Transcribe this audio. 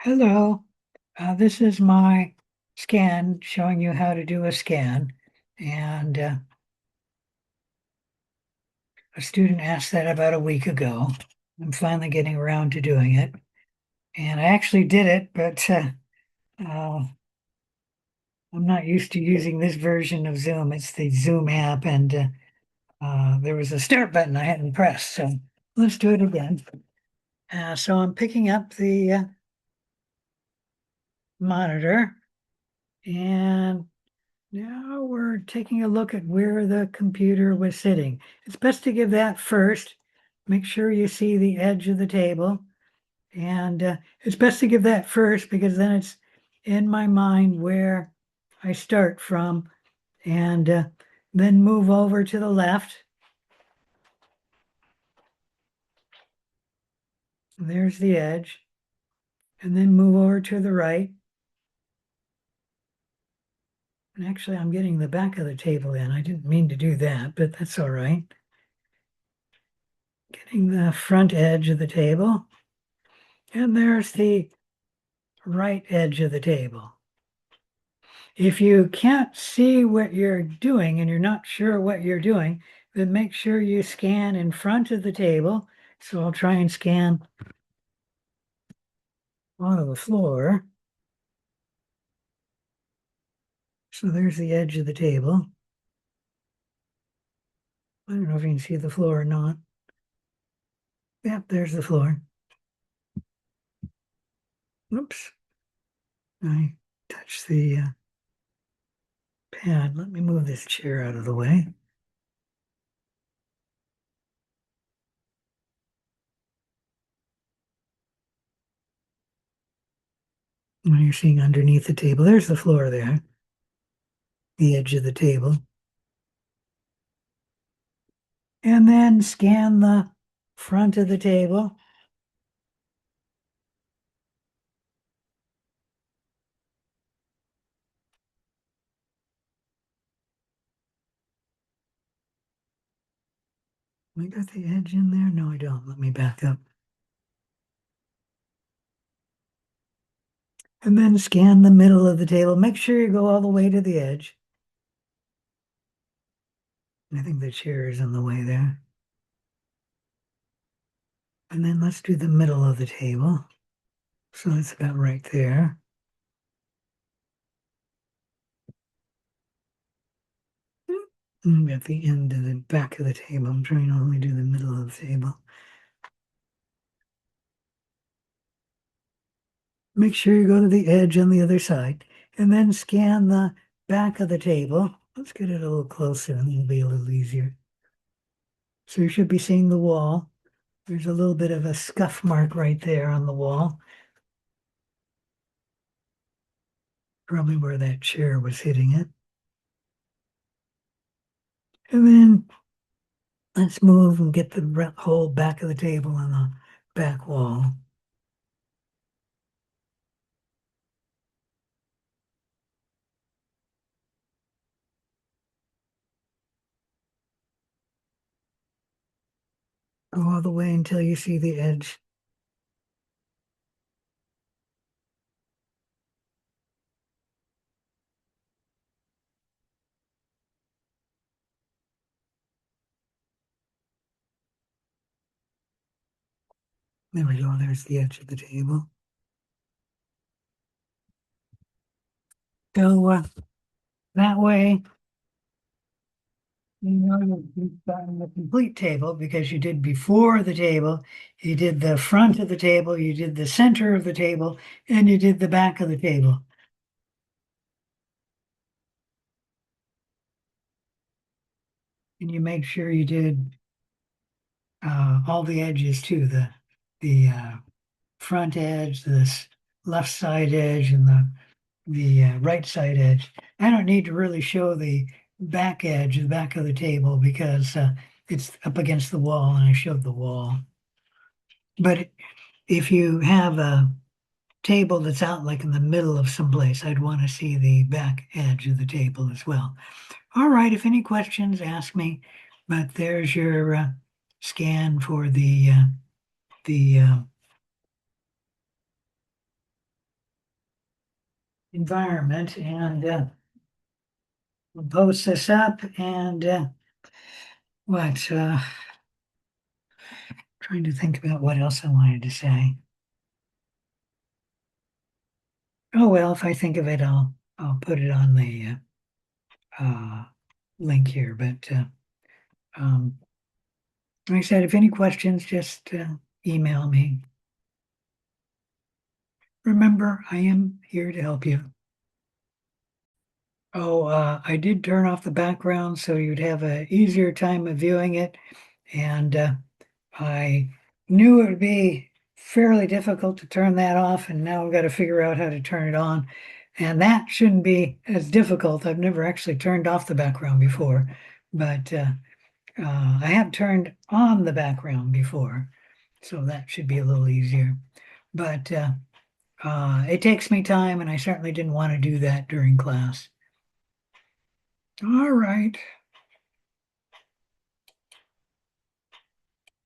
Hello, this is my scan showing you how to do a scan. And a student asked that about a week ago. I'm finally getting around to doing it. And I actually did it, but I'm not used to using this version of Zoom. It's the Zoom app, and there was a start button I hadn't pressed. So let's do it again. So I'm picking up the monitor, and now we're taking a look at where the computer was sitting. It's best to give that first. Make sure you see the edge of the table. And it's best to give that first because then it's in my mind where I start from. And then move over to the left. There's the edge. And then move over to the right. And actually, I'm getting the back of the table in. I didn't mean to do that, but that's all right. Getting the front edge of the table. And there's the right edge of the table. If you can't see what you're doing and you're not sure what you're doing, then make sure you scan in front of the table. So I'll try and scan onto the floor. So there's the edge of the table. I don't know if you can see the floor or not. Yep, there's the floor. Oops. I touched the pad. Let me move this chair out of the way. What you're seeing underneath the table, there's the floor there, the edge of the table. And then scan the front of the table. I got the edge in there? No, I don't. Let me back up. And then scan the middle of the table. Make sure you go all the way to the edge. I think the chair is in the way there. And then let's do the middle of the table. So that's about right there. At the end of the back of the table. I'm trying to only do the middle of the table. Make sure you go to the edge on the other side. And then scan the back of the table. Let's get it a little closer and it'll be a little easier. So you should be seeing the wall. There's a little bit of a scuff mark right there on the wall. Probably where that chair was hitting it. And then let's move and get the whole back of the table on the back wall. Go all the way until you see the edge. There we go. There's the edge of the table. So that way, you know you've gotten the complete table because you did before the table, you did the front of the table, you did the center of the table, and you did the back of the table. And you make sure you did all the edges too, the front edge, this left side edge, and the right side edge. I don't need to really show the back edge, the back of the table, because it's up against the wall, and I showed the wall. But if you have a table that's out like in the middle of someplace, I'd want to see the back edge of the table as well. All right, if any questions, ask me. But there's your scan for the environment, and we'll post this up and what trying to think about what else I wanted to say. Oh well, if I think of it, I'll put it on the link here. But um, like I said, if any questions, just email me. Remember, I am here to help you. Oh, I did turn off the background so you'd have a easier time of viewing it. And I knew it would be fairly difficult to turn that off, and now I've got to figure out how to turn it on. And that shouldn't be as difficult. I've never actually turned off the background before, but I have turned on the background before, so that should be a little easier. But it takes me time, and I certainly didn't want to do that during class. All right.